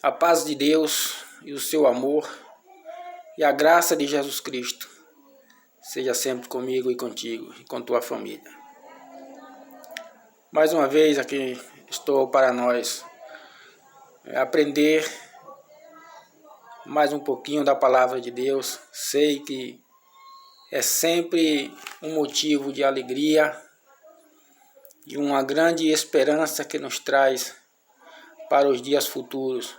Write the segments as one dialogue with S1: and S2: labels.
S1: A paz de Deus e o seu amor e a graça de Jesus Cristo seja sempre comigo e contigo e com tua família. Mais uma vez aqui estou para nós aprender mais um pouquinho da palavra de Deus. Sei que é sempre um motivo de alegria e uma grande esperança que nos traz para os dias futuros,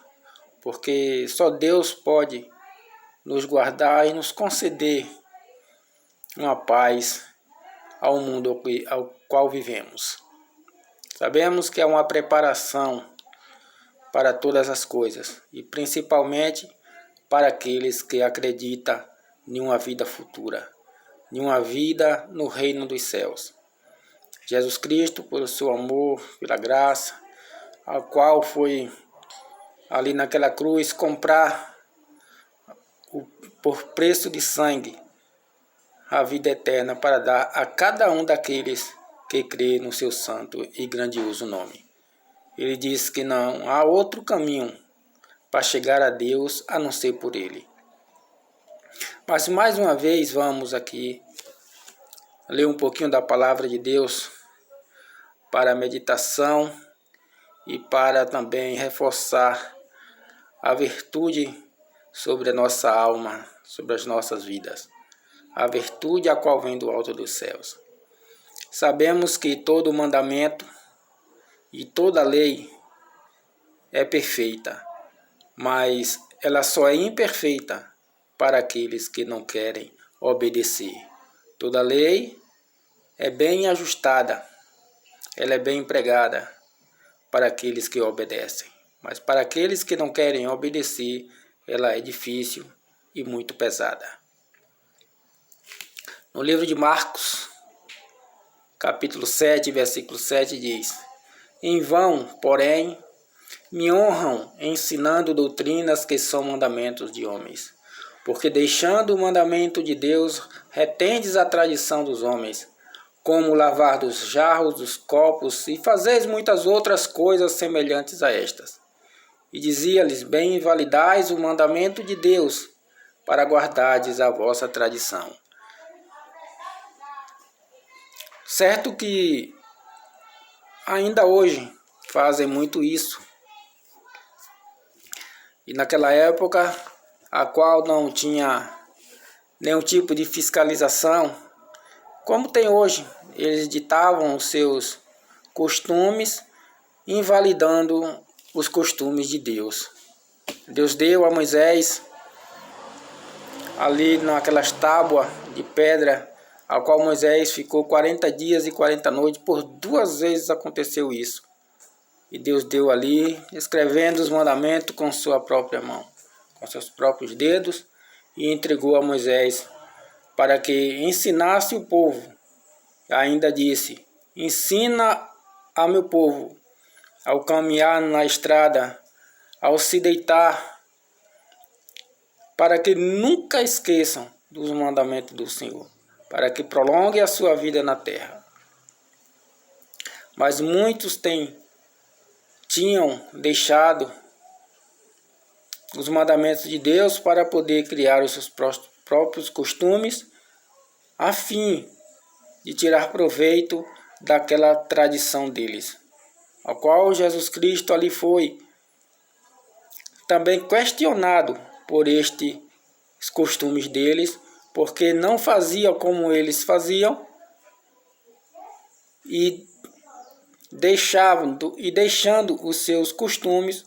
S1: porque só Deus pode nos guardar e nos conceder uma paz ao mundo ao qual vivemos. Sabemos que é uma preparação para todas as coisas e principalmente para aqueles que acreditam em uma vida futura, em uma vida no reino dos céus. Jesus Cristo, por seu amor, pela graça, ao qual foi ali naquela cruz comprar por preço de sangue a vida eterna para dar a cada um daqueles que crê no seu santo e grandioso nome. Ele diz que não há outro caminho para chegar a Deus a não ser por ele. Mas mais uma vez vamos aqui ler um pouquinho da palavra de Deus para a meditação e para também reforçar a virtude sobre a nossa alma, sobre as nossas vidas. A virtude a qual vem do alto dos céus. Sabemos que todo mandamento e toda lei é perfeita, mas ela só é imperfeita para aqueles que não querem obedecer. Toda lei é bem ajustada, ela é bem empregada para aqueles que obedecem, mas para aqueles que não querem obedecer, ela é difícil e muito pesada. No livro de Marcos, capítulo 7, versículo 7 diz: Em vão, porém, me honram ensinando doutrinas que são mandamentos de homens, porque deixando o mandamento de Deus, retendes a tradição dos homens, como lavar dos jarros, dos copos, e fazeis muitas outras coisas semelhantes a estas. E dizia-lhes: Bem invalidais o mandamento de Deus, para guardardes a vossa tradição. Certo que ainda hoje fazem muito isso. E naquela época, a qual não tinha nenhum tipo de fiscalização, como tem hoje, eles ditavam os seus costumes, invalidando os costumes de Deus. Deus deu a Moisés, ali naquelas tábuas de pedra, a qual Moisés ficou 40 dias e 40 noites, por 2 vezes aconteceu isso. E Deus deu ali, escrevendo os mandamentos com sua própria mão, com seus próprios dedos, e entregou a Moisés para que ensinasse o povo. Ainda disse: Ensina ao meu povo ao caminhar na estrada, ao se deitar, para que nunca esqueçam dos mandamentos do Senhor, para que prolongue a sua vida na terra. Mas muitos tinham deixado os mandamentos de Deus para poder criar os seus próprios costumes, a fim de tirar proveito daquela tradição deles, ao qual Jesus Cristo ali foi também questionado por estes costumes deles, porque não faziam como eles faziam e deixando os seus costumes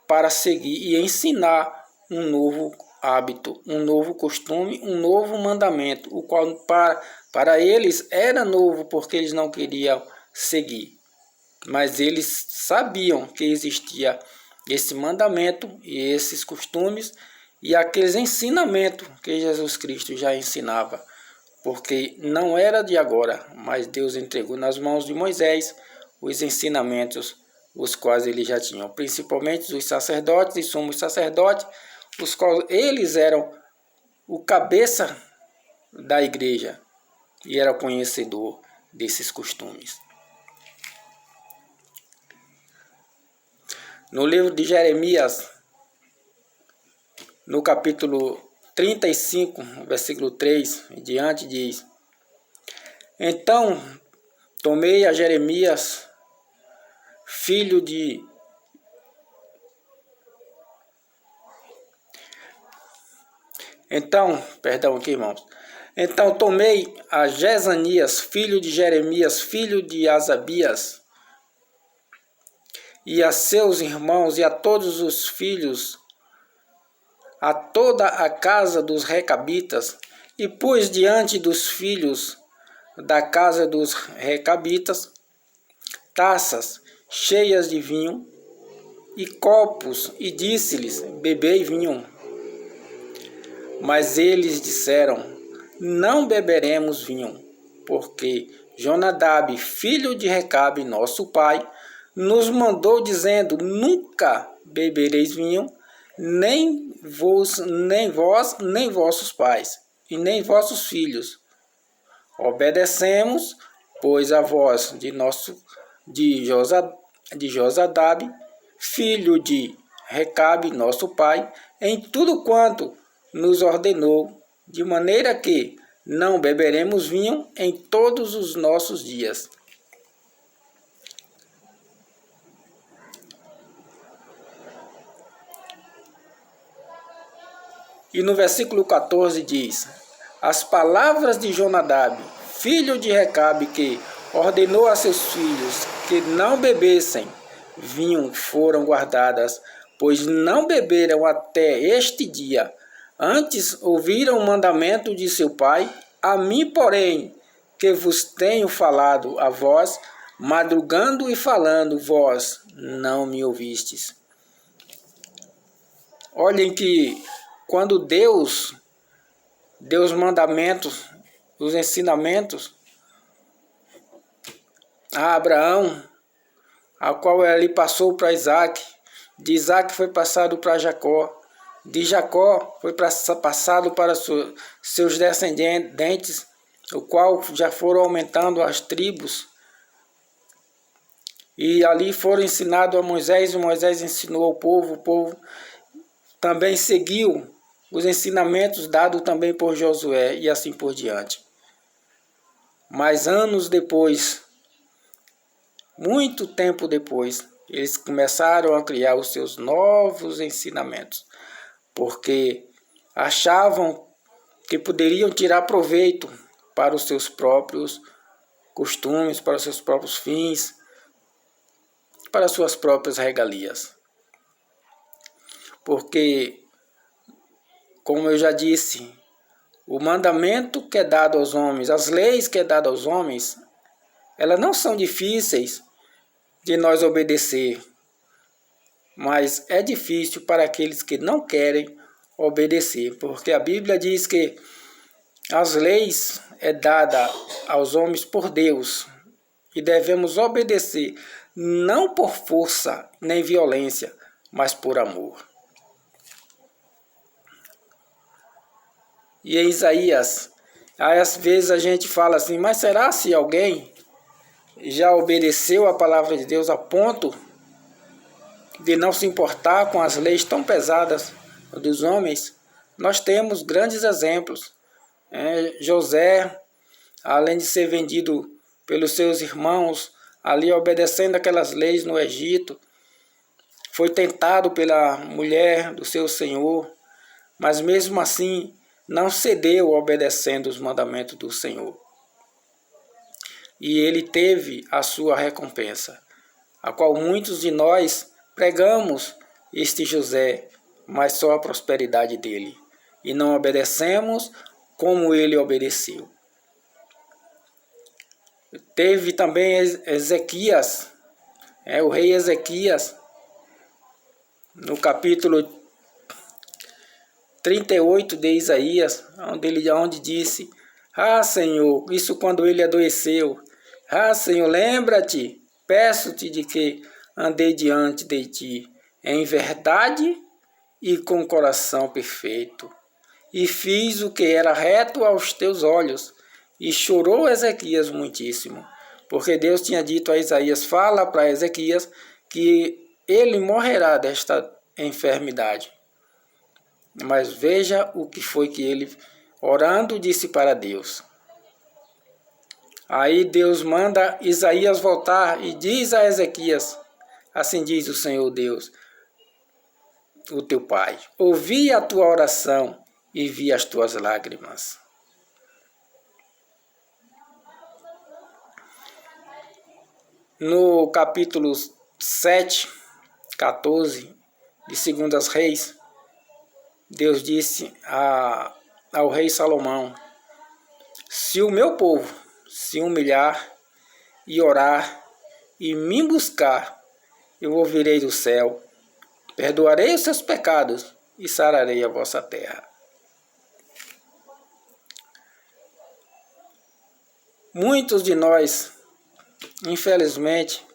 S1: para seguir e ensinar um novo hábito, um novo costume, um novo mandamento, o qual para eles era novo porque eles não queriam seguir. Mas eles sabiam que existia esse mandamento e esses costumes e aqueles ensinamentos que Jesus Cristo já ensinava, porque não era de agora, mas Deus entregou nas mãos de Moisés os ensinamentos, os quais ele já tinham, principalmente os sacerdotes e sumos sacerdotes, os quais eles eram o cabeça da igreja e era conhecedor desses costumes. No livro de Jeremias, no capítulo 35, versículo 3 em diante, diz: Então tomei a Jeremias, filho de... Então tomei a Jezanias, filho de Jeremias, filho de Asabias, e a seus irmãos e a todos os filhos, a toda a casa dos recabitas, e pus diante dos filhos da casa dos recabitas taças cheias de vinho e copos, e disse-lhes: bebei vinho. Mas eles disseram: não beberemos vinho, porque Jonadab, filho de Recabe, nosso pai, nos mandou dizendo: nunca bebereis vinho, nem vós, nem vossos pais, e nem vossos filhos. Obedecemos, pois, a voz de Josadab, filho de Recabe, nosso pai, em tudo quanto nos ordenou, de maneira que não beberemos vinho em todos os nossos dias. E no versículo 14 diz: as palavras de Jonadab, filho de Recabe, que ordenou a seus filhos que não bebessem vinho, foram guardadas, pois não beberam até este dia. Antes ouviram o mandamento de seu pai, a mim, porém, que vos tenho falado a vós, madrugando e falando, vós não me ouvistes. Olhem que quando Deus deu os mandamentos, os ensinamentos a Abraão, a qual ele passou para Isaac, de Isaac foi passado para Jacó, de Jacó foi passado para seus descendentes, o qual já foram aumentando as tribos, e ali foram ensinados a Moisés, e Moisés ensinou ao povo, o povo também seguiu os ensinamentos dados também por Josué, e assim por diante. Mas anos depois, muito tempo depois, eles começaram a criar os seus novos ensinamentos, porque achavam que poderiam tirar proveito para os seus próprios costumes, para os seus próprios fins, para as suas próprias regalias. Porque, como eu já disse, o mandamento que é dado aos homens, as leis que é dado aos homens, elas não são difíceis de nós obedecer, mas é difícil para aqueles que não querem obedecer, porque a Bíblia diz que as leis é dada aos homens por Deus e devemos obedecer não por força nem violência, mas por amor. E em Isaías, às vezes a gente fala assim, mas será se alguém já obedeceu a palavra de Deus a ponto de não se importar com as leis tão pesadas dos homens? Nós temos grandes exemplos. José, além de ser vendido pelos seus irmãos, ali obedecendo aquelas leis no Egito, foi tentado pela mulher do seu senhor, mas mesmo assim não cedeu obedecendo os mandamentos do Senhor. E ele teve a sua recompensa, a qual muitos de nós pregamos este José, mas só a prosperidade dele, e não obedecemos como ele obedeceu. Teve também Ezequias, o rei Ezequias, no capítulo 38 de Isaías, onde disse: ah, Senhor, isso quando ele adoeceu, ah, Senhor, lembra-te, peço-te de que andei diante de ti em verdade e com coração perfeito, e fiz o que era reto aos teus olhos. E chorou Ezequias muitíssimo, porque Deus tinha dito a Isaías: fala para Ezequias que ele morrerá desta enfermidade. Mas veja o que foi que ele, orando, disse para Deus. Aí Deus manda Isaías voltar e diz a Ezequias, assim diz o Senhor Deus, o teu pai, ouvi a tua oração e vi as tuas lágrimas. No capítulo 7, 14 de 2 Reis, Deus disse ao rei Salomão, se o meu povo se humilhar e orar e me buscar, eu ouvirei do céu, perdoarei os seus pecados e sararei a vossa terra. Muitos de nós, infelizmente,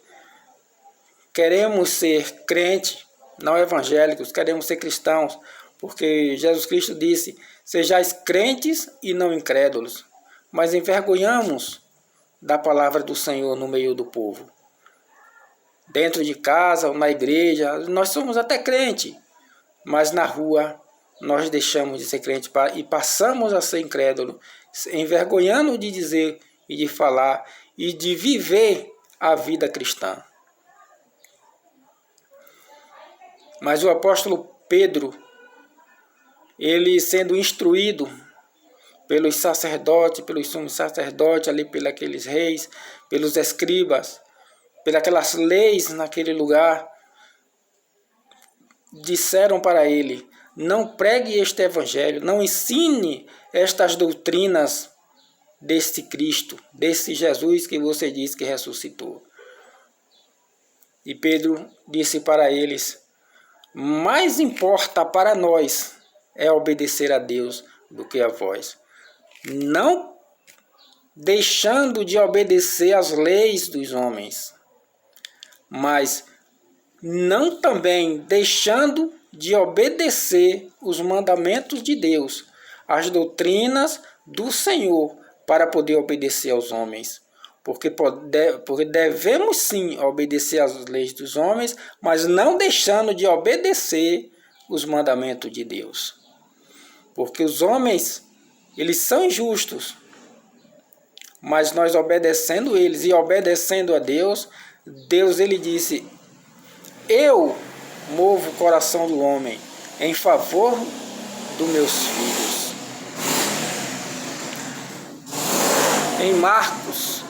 S1: queremos ser crentes, não evangélicos, queremos ser cristãos, porque Jesus Cristo disse, sejais crentes e não incrédulos, mas envergonhamos da palavra do Senhor no meio do povo. Dentro de casa, na igreja, nós somos até crente, mas na rua nós deixamos de ser crente e passamos a ser incrédulo, envergonhando de dizer e de falar e de viver a vida cristã. Mas o apóstolo Pedro, ele sendo instruído pelos sacerdotes, pelos sumos sacerdotes, ali pelos reis, pelos escribas, pelas leis naquele lugar, disseram para ele, não pregue este evangelho, não ensine estas doutrinas deste Cristo, desse Jesus que você diz que ressuscitou. E Pedro disse para eles, mais importa para nós é obedecer a Deus do que a vós, não deixando de obedecer às leis dos homens, mas não também deixando de obedecer os mandamentos de Deus, as doutrinas do Senhor, para poder obedecer aos homens. Porque devemos sim obedecer às leis dos homens, mas não deixando de obedecer os mandamentos de Deus. Porque os homens, eles são injustos, mas nós obedecendo eles e obedecendo a Deus, Deus ele disse, eu movo o coração do homem em favor dos meus filhos. Em Marcos,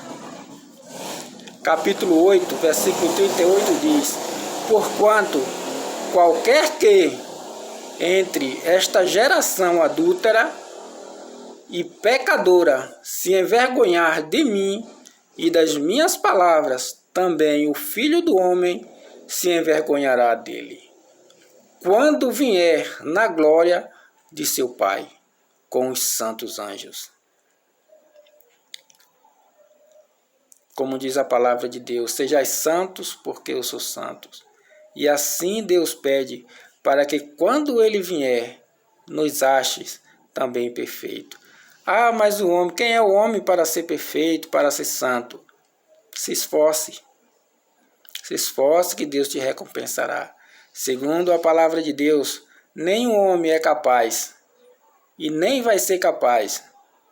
S1: capítulo 8, versículo 38 diz, porquanto qualquer que entre esta geração adúltera e pecadora se envergonhar de mim e das minhas palavras, também o Filho do Homem se envergonhará dele, quando vier na glória de seu Pai, com os santos anjos. Como diz a palavra de Deus, sejais santos, porque eu sou santo. E assim Deus pede para que quando ele vier, nos ache também perfeito. Ah, mas o homem, quem é o homem para ser perfeito, para ser santo? Se esforce. Se esforce que Deus te recompensará. Segundo a palavra de Deus, nenhum homem é capaz e nem vai ser capaz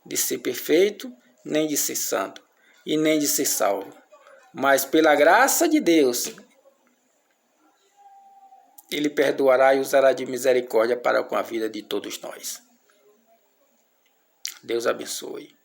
S1: de ser perfeito, nem de ser santo e nem de ser salvo. Mas pela graça de Deus, Ele perdoará e usará de misericórdia para com a vida de todos nós. Deus abençoe.